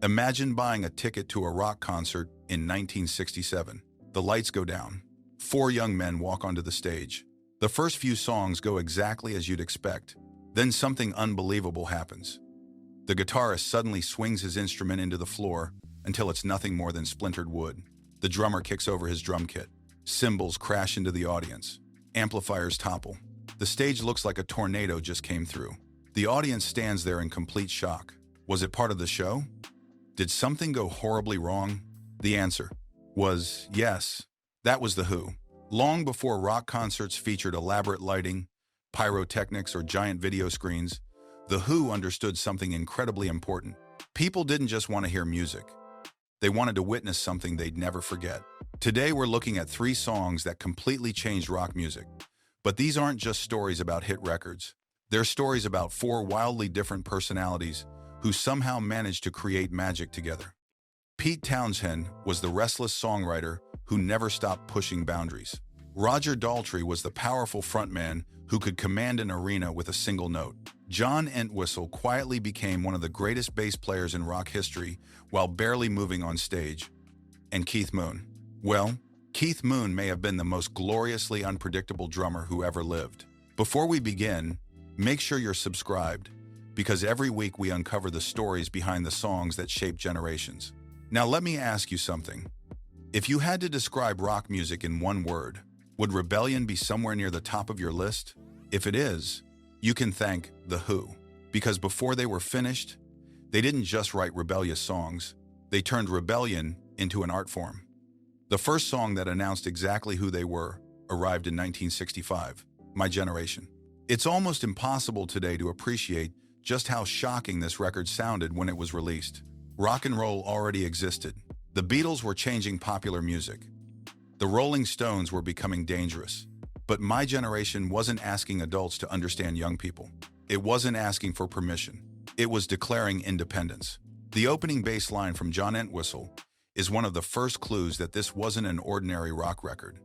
Imagine buying a ticket to a rock concert in 1967. The lights go down. Four young men walk onto the stage. The first few songs go exactly as you'd expect. Then something unbelievable happens. The guitarist suddenly swings his instrument into the floor until it's nothing more than splintered wood. The drummer kicks over his drum kit. Cymbals crash into the audience. Amplifiers topple. The stage looks like a tornado just came through. The audience stands there in complete shock. Was it part of the show? Did something go horribly wrong? The answer was yes. That was The Who. Long before rock concerts featured elaborate lighting, pyrotechnics, or giant video screens, The Who understood something incredibly important. People didn't just want to hear music. They wanted to witness something they'd never forget. Today we're looking at 3 songs that completely changed rock music. But these aren't just stories about hit records. They're stories about 4 wildly different personalities who somehow managed to create magic together. Pete Townshend was the restless songwriter who never stopped pushing boundaries. Roger Daltrey was the powerful frontman who could command an arena with a single note. John Entwistle quietly became one of the greatest bass players in rock history while barely moving on stage. And Keith Moon. Well, Keith Moon may have been the most gloriously unpredictable drummer who ever lived. Before we begin, make sure you're subscribed, because every week we uncover the stories behind the songs that shaped generations. Now let me ask you something. If you had to describe rock music in one word, would rebellion be somewhere near the top of your list? If it is, you can thank The Who, because before they were finished, they didn't just write rebellious songs, they turned rebellion into an art form. The first song that announced exactly who they were arrived in 1965, My Generation. It's almost impossible today to appreciate just how shocking this record sounded when it was released. Rock and roll already existed. The Beatles were changing popular music. The Rolling Stones were becoming dangerous. But My Generation wasn't asking adults to understand young people. It wasn't asking for permission. It was declaring independence. The opening bass line from John Entwistle is one of the first clues that this wasn't an ordinary rock record.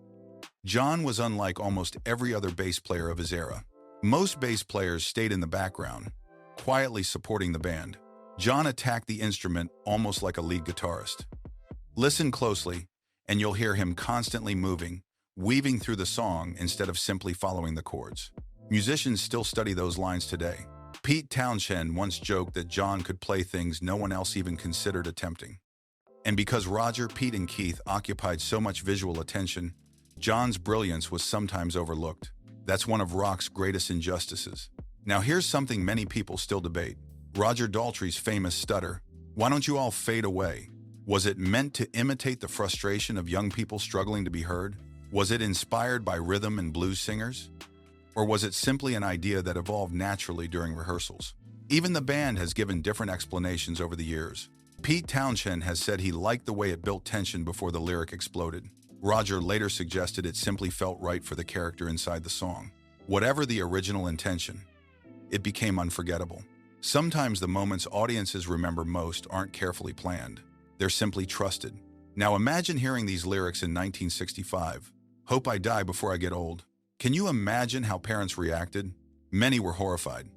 John was unlike almost every other bass player of his era. Most bass players stayed in the background, quietly supporting the band. John attacked the instrument almost like a lead guitarist. Listen closely, and you'll hear him constantly moving, weaving through the song instead of simply following the chords. Musicians still study those lines today. Pete Townshend once joked that John could play things no one else even considered attempting. And because Roger, Pete, and Keith occupied so much visual attention, John's brilliance was sometimes overlooked. That's one of rock's greatest injustices. Now here's something many people still debate. Roger Daltrey's famous stutter, "Why don't you all fade away?" Was it meant to imitate the frustration of young people struggling to be heard? Was it inspired by rhythm and blues singers? Or was it simply an idea that evolved naturally during rehearsals? Even the band has given different explanations over the years. Pete Townshend has said he liked the way it built tension before the lyric exploded. Roger later suggested it simply felt right for the character inside the song. Whatever the original intention, it became unforgettable. Sometimes the moments audiences remember most aren't carefully planned. They're simply trusted. Now imagine hearing these lyrics in 1965. "Hope I die before I get old." Can you imagine how parents reacted? Many were horrified.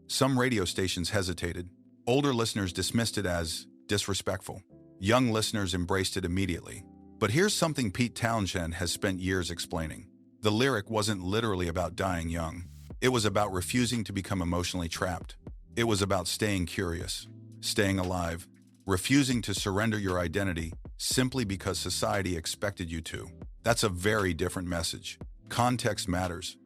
Some radio stations hesitated. Older listeners dismissed it as disrespectful. Young listeners embraced it immediately. But here's something Pete Townshend has spent years explaining. The lyric wasn't literally about dying young. It was about refusing to become emotionally trapped. It was about staying curious, staying alive, refusing to surrender your identity simply because society expected you to. That's a very different message. Context matters.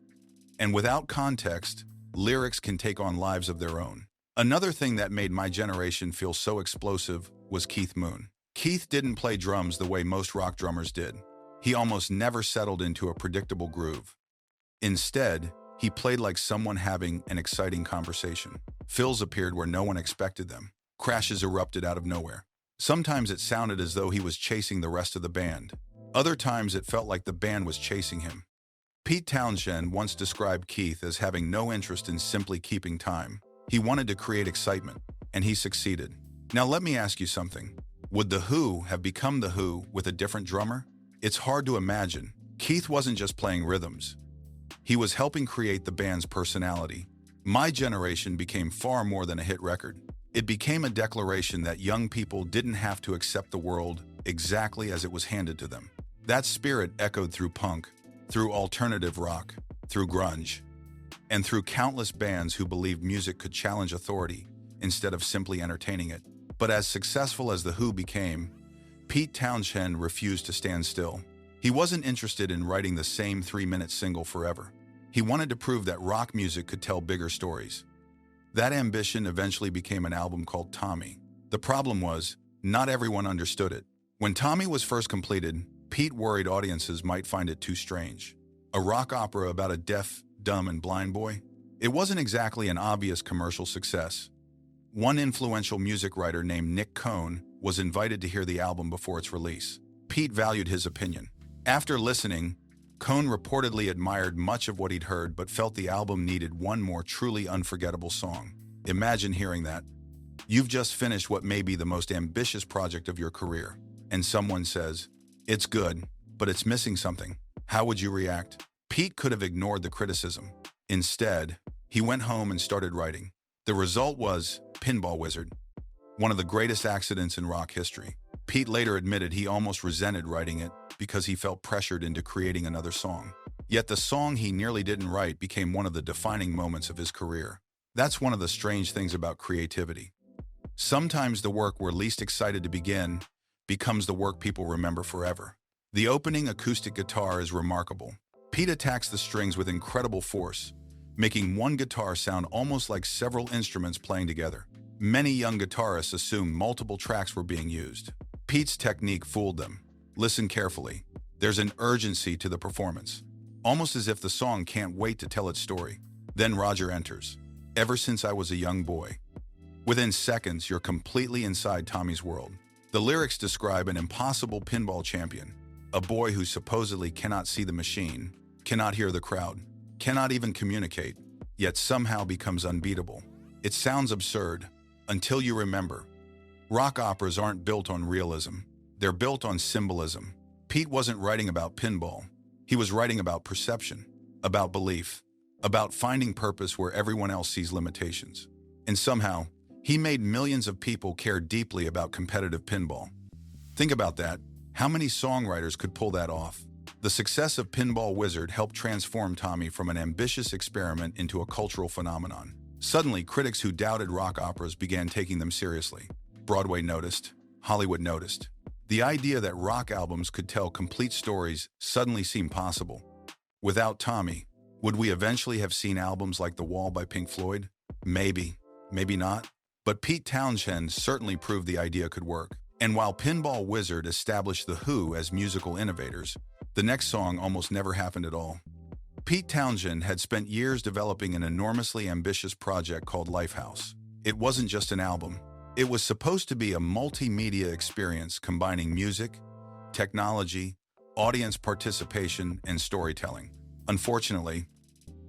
And without context, lyrics can take on lives of their own. Another thing that made My Generation feel so explosive was Keith Moon. Keith didn't play drums the way most rock drummers did. He almost never settled into a predictable groove. Instead, he played like someone having an exciting conversation. Fills appeared where no one expected them. Crashes erupted out of nowhere. Sometimes it sounded as though he was chasing the rest of the band. Other times it felt like the band was chasing him. Pete Townshend once described Keith as having no interest in simply keeping time. He wanted to create excitement, and he succeeded. Now let me ask you something. Would The Who have become The Who with a different drummer? It's hard to imagine. Keith wasn't just playing rhythms. He was helping create the band's personality. My Generation became far more than a hit record. It became a declaration that young people didn't have to accept the world exactly as it was handed to them. That spirit echoed through punk, through alternative rock, through grunge, and through countless bands who believed music could challenge authority instead of simply entertaining it. But as successful as The Who became, Pete Townshend refused to stand still. He wasn't interested in writing the same 3-minute single forever. He wanted to prove that rock music could tell bigger stories. That ambition eventually became an album called Tommy. The problem was, not everyone understood it. When Tommy was first completed, Pete worried audiences might find it too strange. A rock opera about a deaf, dumb, and blind boy? It wasn't exactly an obvious commercial success. One influential music writer named Nick Cohn was invited to hear the album before its release. Pete valued his opinion. After listening, Cohn reportedly admired much of what he'd heard but felt the album needed one more truly unforgettable song. Imagine hearing that. You've just finished what may be the most ambitious project of your career, and someone says, "It's good, but it's missing something." How would you react? Pete could have ignored the criticism. Instead, he went home and started writing. The result was Pinball Wizard, one of the greatest accidents in rock history. Pete later admitted he almost resented writing it because he felt pressured into creating another song. Yet the song he nearly didn't write became one of the defining moments of his career. That's one of the strange things about creativity. Sometimes the work we're least excited to begin becomes the work people remember forever. The opening acoustic guitar is remarkable. Pete attacks the strings with incredible force, making one guitar sound almost like several instruments playing together. Many young guitarists assumed multiple tracks were being used. Pete's technique fooled them. Listen carefully. There's an urgency to the performance, almost as if the song can't wait to tell its story. Then Roger enters. Ever since I was a young boy. Within seconds, you're completely inside Tommy's world. The lyrics describe an impossible pinball champion, a boy who supposedly cannot see the machine, cannot hear the crowd, cannot even communicate, yet somehow becomes unbeatable. It sounds absurd, until you remember. Rock operas aren't built on realism. They're built on symbolism. Pete wasn't writing about pinball. He was writing about perception, about belief, about finding purpose where everyone else sees limitations. And somehow, he made millions of people care deeply about competitive pinball. Think about that. How many songwriters could pull that off? The success of Pinball Wizard helped transform Tommy from an ambitious experiment into a cultural phenomenon. Suddenly, critics who doubted rock operas began taking them seriously. Broadway noticed. Hollywood noticed. The idea that rock albums could tell complete stories suddenly seemed possible. Without Tommy, would we eventually have seen albums like The Wall by Pink Floyd? Maybe, maybe not. But Pete Townshend certainly proved the idea could work. And while Pinball Wizard established The Who as musical innovators, the next song almost never happened at all. Pete Townshend had spent years developing an enormously ambitious project called Lifehouse. It wasn't just an album. It was supposed to be a multimedia experience combining music, technology, audience participation, and storytelling. Unfortunately,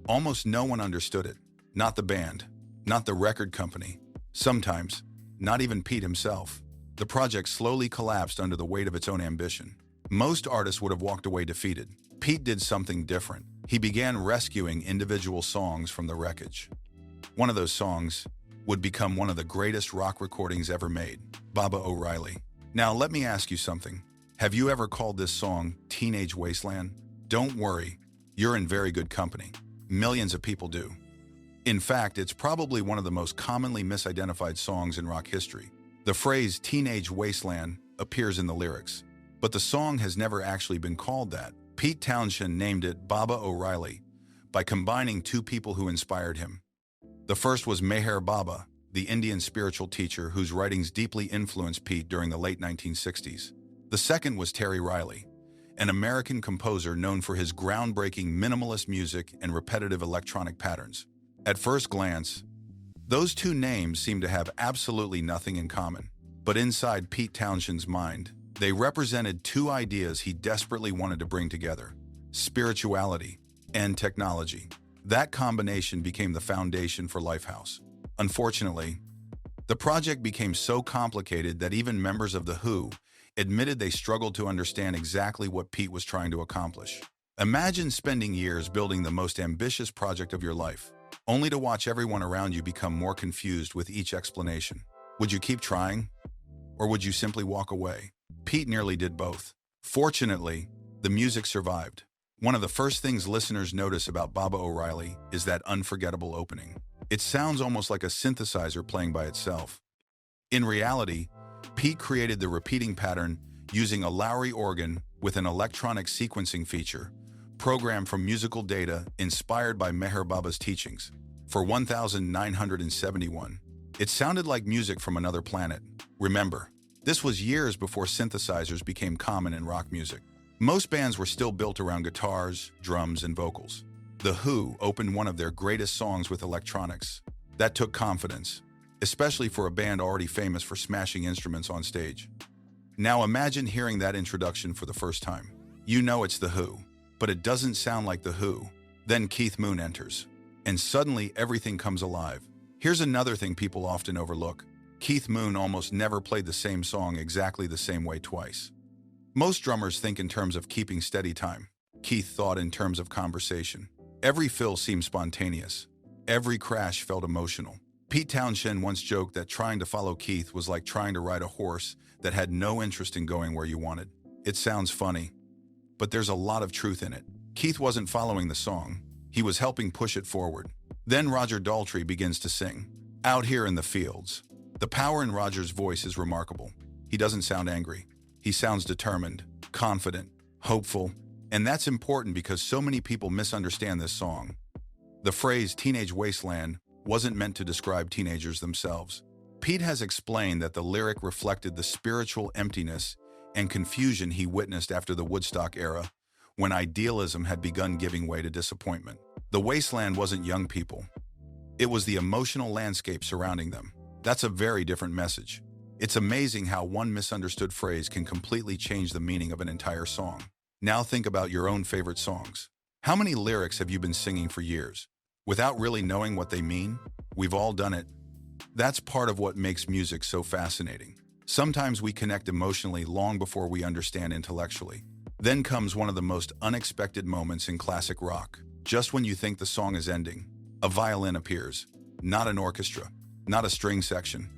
almost no one understood it. Not the band, not the record company, sometimes, not even Pete himself. The project slowly collapsed under the weight of its own ambition. Most artists would have walked away defeated. Pete did something different. He began rescuing individual songs from the wreckage. One of those songs would become one of the greatest rock recordings ever made, Baba O'Reilly. Now let me ask you something. Have you ever called this song Teenage Wasteland? Don't worry, you're in very good company. Millions of people do. In fact, it's probably one of the most commonly misidentified songs in rock history. The phrase Teenage Wasteland appears in the lyrics, but the song has never actually been called that. Pete Townshend named it Baba O'Reilly by combining two people who inspired him. The first was Meher Baba, the Indian spiritual teacher whose writings deeply influenced Pete during the late 1960s. The second was Terry Riley, an American composer known for his groundbreaking minimalist music and repetitive electronic patterns. At first glance, those two names seem to have absolutely nothing in common. But inside Pete Townshend's mind, they represented two ideas he desperately wanted to bring together: spirituality and technology. That combination became the foundation for Lifehouse. Unfortunately, the project became so complicated that even members of The Who admitted they struggled to understand exactly what Pete was trying to accomplish. Imagine spending years building the most ambitious project of your life, only to watch everyone around you become more confused with each explanation. Would you keep trying? Or would you simply walk away? Pete nearly did both. Fortunately, the music survived. One of the first things listeners notice about Baba O'Riley is that unforgettable opening. It sounds almost like a synthesizer playing by itself. In reality, Pete created the repeating pattern using a Lowry organ with an electronic sequencing feature, programmed from musical data inspired by Meher Baba's teachings. For 1971, it sounded like music from another planet. Remember, this was years before synthesizers became common in rock music. Most bands were still built around guitars, drums, and vocals. The Who opened one of their greatest songs with electronics. That took confidence, especially for a band already famous for smashing instruments on stage. Now imagine hearing that introduction for the first time. You know it's The Who, but it doesn't sound like The Who. Then Keith Moon enters, and suddenly everything comes alive. Here's another thing people often overlook. Keith Moon almost never played the same song exactly the same way twice. Most drummers think in terms of keeping steady time. Keith thought in terms of conversation. Every fill seemed spontaneous. Every crash felt emotional. Pete Townshend once joked that trying to follow Keith was like trying to ride a horse that had no interest in going where you wanted. It sounds funny, but there's a lot of truth in it. Keith wasn't following the song. He was helping push it forward. Then Roger Daltrey begins to sing. Out here in the fields. The power in Roger's voice is remarkable. He doesn't sound angry. He sounds determined, confident, hopeful, and that's important because so many people misunderstand this song. The phrase teenage wasteland wasn't meant to describe teenagers themselves. Pete has explained that the lyric reflected the spiritual emptiness and confusion he witnessed after the Woodstock era, when idealism had begun giving way to disappointment. The wasteland wasn't young people. It was the emotional landscape surrounding them. That's a very different message. It's amazing how one misunderstood phrase can completely change the meaning of an entire song. Now think about your own favorite songs. How many lyrics have you been singing for years, without really knowing what they mean? We've all done it. That's part of what makes music so fascinating. Sometimes we connect emotionally long before we understand intellectually. Then comes one of the most unexpected moments in classic rock. Just when you think the song is ending, a violin appears. Not an orchestra, not a string section.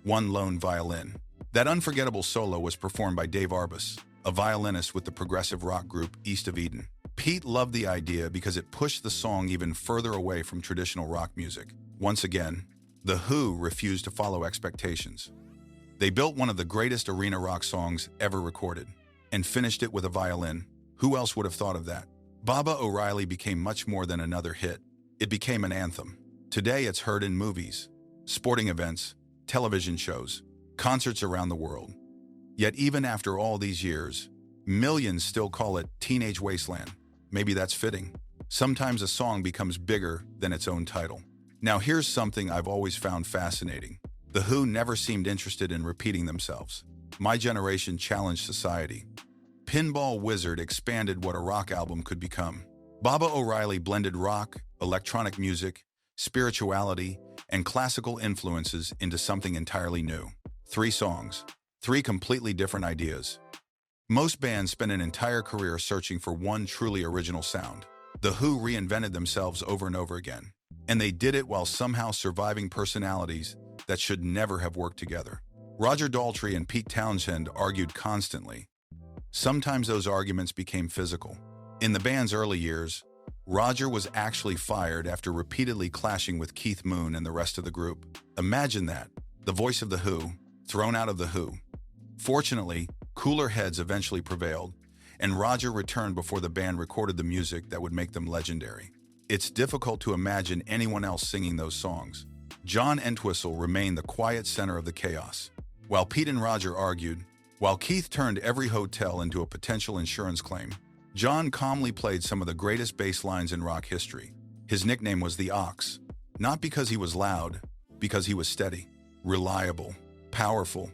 One lone violin. That unforgettable solo was performed by Dave Arbus, a violinist with the progressive rock group East of Eden. Pete loved the idea because it pushed the song even further away from traditional rock music. Once again, The Who refused to follow expectations. They built one of the greatest arena rock songs ever recorded, and finished it with a violin. Who else would have thought of that? Baba O'Riley became much more than another hit. It became an anthem. Today it's heard in movies, sporting events, television shows, concerts around the world. Yet even after all these years, millions still call it Teenage Wasteland. Maybe that's fitting. Sometimes a song becomes bigger than its own title. Now here's something I've always found fascinating. The Who never seemed interested in repeating themselves. My generation challenged society. Pinball Wizard expanded what a rock album could become. Baba O'Riley blended rock, electronic music, spirituality, and classical influences into something entirely new. 3 songs, 3 completely different ideas. Most bands spend an entire career searching for one truly original sound. The Who reinvented themselves over and over again, and they did it while somehow surviving personalities that should never have worked together. Roger Daltrey and Pete Townshend argued constantly. Sometimes those arguments became physical. In the band's early years, Roger was actually fired after repeatedly clashing with Keith Moon and the rest of the group. Imagine that, the voice of The Who, thrown out of The Who. Fortunately, cooler heads eventually prevailed, and Roger returned before the band recorded the music that would make them legendary. It's difficult to imagine anyone else singing those songs. John Entwistle remained the quiet center of the chaos. While Pete and Roger argued, while Keith turned every hotel into a potential insurance claim, John calmly played some of the greatest bass lines in rock history. His nickname was the Ox, not because he was loud, because he was steady, reliable, powerful.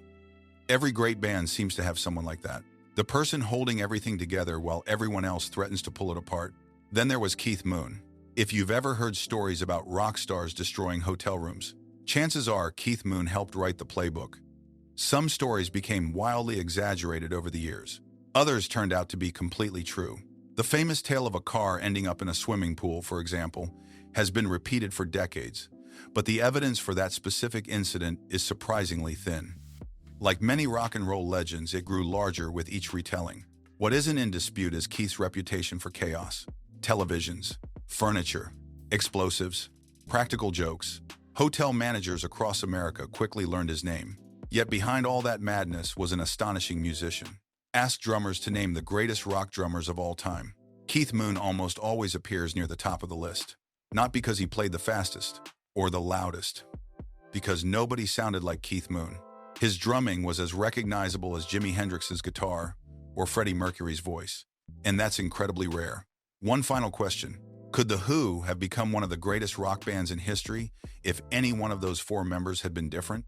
Every great band seems to have someone like that. The person holding everything together while everyone else threatens to pull it apart. Then there was Keith Moon. If you've ever heard stories about rock stars destroying hotel rooms, chances are Keith Moon helped write the playbook. Some stories became wildly exaggerated over the years. Others turned out to be completely true. The famous tale of a car ending up in a swimming pool, for example, has been repeated for decades, but the evidence for that specific incident is surprisingly thin. Like many rock and roll legends, it grew larger with each retelling. What isn't in dispute is Keith's reputation for chaos. Televisions, furniture, explosives, practical jokes. Hotel managers across America quickly learned his name. Yet behind all that madness was an astonishing musician. Ask drummers to name the greatest rock drummers of all time. Keith Moon almost always appears near the top of the list. Not because he played the fastest or the loudest, because nobody sounded like Keith Moon. His drumming was as recognizable as Jimi Hendrix's guitar or Freddie Mercury's voice. And that's incredibly rare. One final question. Could The Who have become one of the greatest rock bands in history if any one of those four members had been different?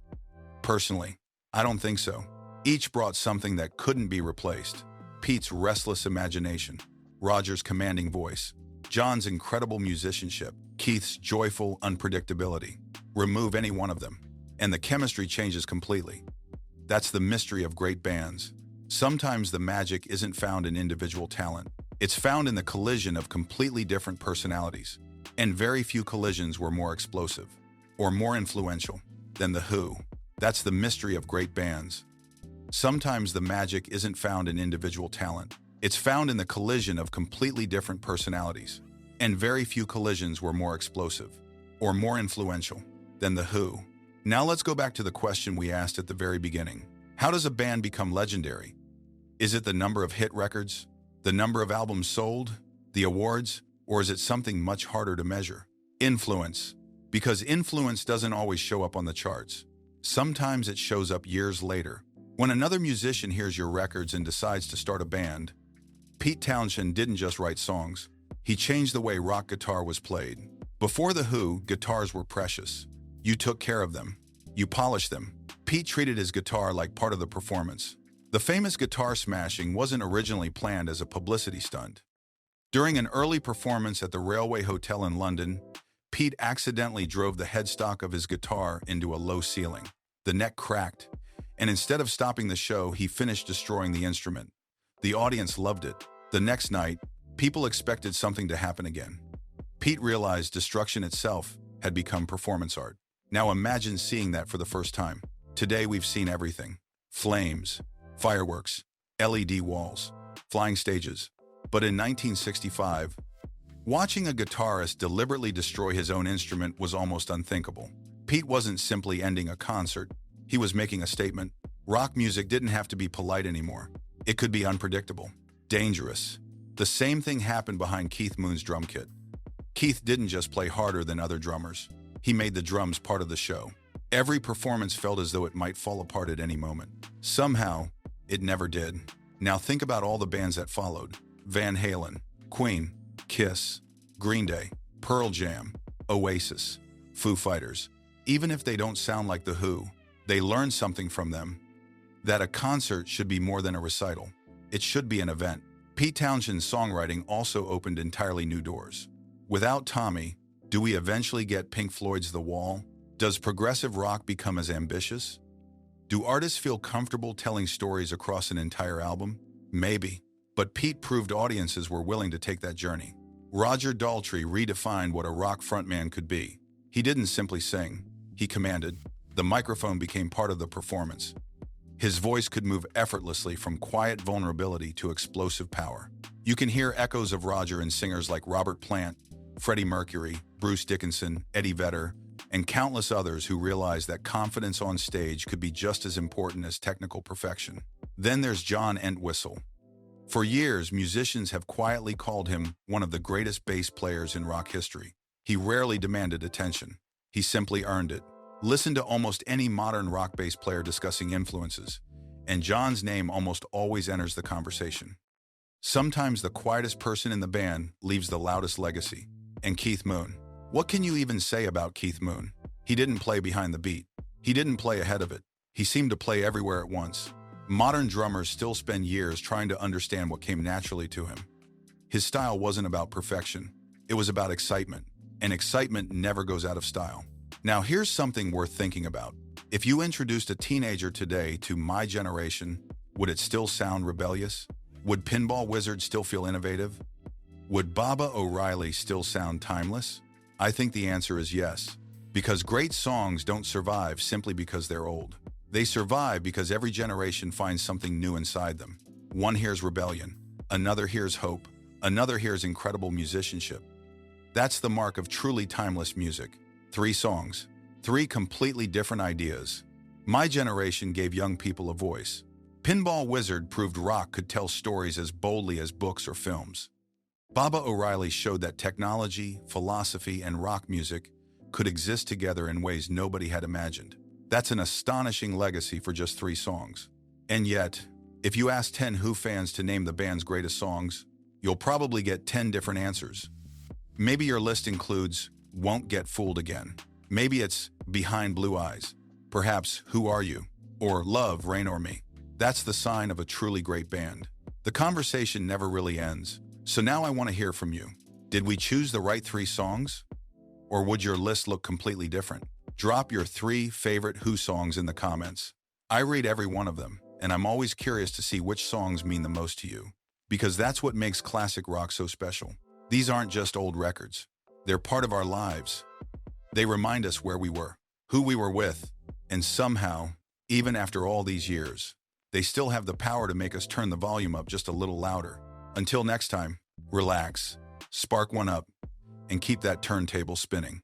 Personally, I don't think so. Each brought something that couldn't be replaced. Pete's restless imagination, Roger's commanding voice, John's incredible musicianship, Keith's joyful unpredictability. Remove any one of them, and the chemistry changes completely. That's the mystery of great bands. Sometimes the magic isn't found in individual talent. It's found in the collision of completely different personalities. And very few collisions were more explosive or more influential than The Who. That's the mystery of great bands. Sometimes the magic isn't found in individual talent. It's found in the collision of completely different personalities. And very few collisions were more explosive or more influential than The Who. Now let's go back to the question we asked at the very beginning. How does a band become legendary? Is it the number of hit records? The number of albums sold? The awards? Or is it something much harder to measure? Influence. Because influence doesn't always show up on the charts. Sometimes it shows up years later. When another musician hears your records and decides to start a band, Pete Townshend didn't just write songs. He changed the way rock guitar was played. Before The Who, guitars were precious. You took care of them. You polished them. Pete treated his guitar like part of the performance. The famous guitar smashing wasn't originally planned as a publicity stunt. During an early performance at the Railway Hotel in London, Pete accidentally drove the headstock of his guitar into a low ceiling. The neck cracked, and instead of stopping the show, he finished destroying the instrument. The audience loved it. The next night, people expected something to happen again. Pete realized destruction itself had become performance art. Now imagine seeing that for the first time. Today we've seen everything. Flames, fireworks, LED walls, flying stages. But in 1965, watching a guitarist deliberately destroy his own instrument was almost unthinkable. Pete wasn't simply ending a concert. He was making a statement. Rock music didn't have to be polite anymore. It could be unpredictable, dangerous. The same thing happened behind Keith Moon's drum kit. Keith didn't just play harder than other drummers. He made the drums part of the show. Every performance felt as though it might fall apart at any moment. Somehow, it never did. Now think about all the bands that followed. Van Halen, Queen, Kiss, Green Day, Pearl Jam, Oasis, Foo Fighters. Even if they don't sound like The Who, they learned something from them. That a concert should be more than a recital. It should be an event. Pete Townshend's songwriting also opened entirely new doors. Without Tommy, do we eventually get Pink Floyd's The Wall? Does progressive rock become as ambitious? Do artists feel comfortable telling stories across an entire album? Maybe. But Pete proved audiences were willing to take that journey. Roger Daltrey redefined what a rock frontman could be. He didn't simply sing. He commanded. The microphone became part of the performance. His voice could move effortlessly from quiet vulnerability to explosive power. You can hear echoes of Roger in singers like Robert Plant, Freddie Mercury, Bruce Dickinson, Eddie Vedder, and countless others who realized that confidence on stage could be just as important as technical perfection. Then there's John Entwistle. For years, musicians have quietly called him one of the greatest bass players in rock history. He rarely demanded attention. He simply earned it. Listen to almost any modern rock bass player discussing influences, and John's name almost always enters the conversation. Sometimes the quietest person in the band leaves the loudest legacy. And Keith Moon. What can you even say about Keith Moon? He didn't play behind the beat. He didn't play ahead of it. He seemed to play everywhere at once. Modern drummers still spend years trying to understand what came naturally to him. His style wasn't about perfection. It was about excitement. And excitement never goes out of style. Now here's something worth thinking about. If you introduced a teenager today to my generation, would it still sound rebellious? Would Pinball Wizard still feel innovative? Would Baba O'Reilly still sound timeless? I think the answer is yes, Because great songs don't survive simply because they're old. They survive because every generation finds something new inside them. One hears rebellion, another hears hope, another hears incredible musicianship. That's the mark of truly timeless music. 3 songs, 3 completely different ideas. My generation gave young people a voice. Pinball Wizard proved rock could tell stories as boldly as books or films. Baba O'Reilly showed that technology, philosophy, and rock music could exist together in ways nobody had imagined. That's an astonishing legacy for just 3 songs. And yet, if you ask 10 Who fans to name the band's greatest songs, you'll probably get 10 different answers. Maybe your list includes Won't Get Fooled Again. Maybe it's Behind Blue Eyes. Perhaps Who Are You? Or Love, Rain or Me. That's the sign of a truly great band. The conversation never really ends, so now I want to hear from you. Did we choose the right 3 songs? Or would your list look completely different? Drop your 3 favorite Who songs in the comments. I read every one of them, and I'm always curious to see which songs mean the most to you. Because that's what makes classic rock so special. These aren't just old records. They're part of our lives. They remind us where we were, who we were with, and somehow, even after all these years, they still have the power to make us turn the volume up just a little louder. Until next time, relax, spark one up, and keep that turntable spinning.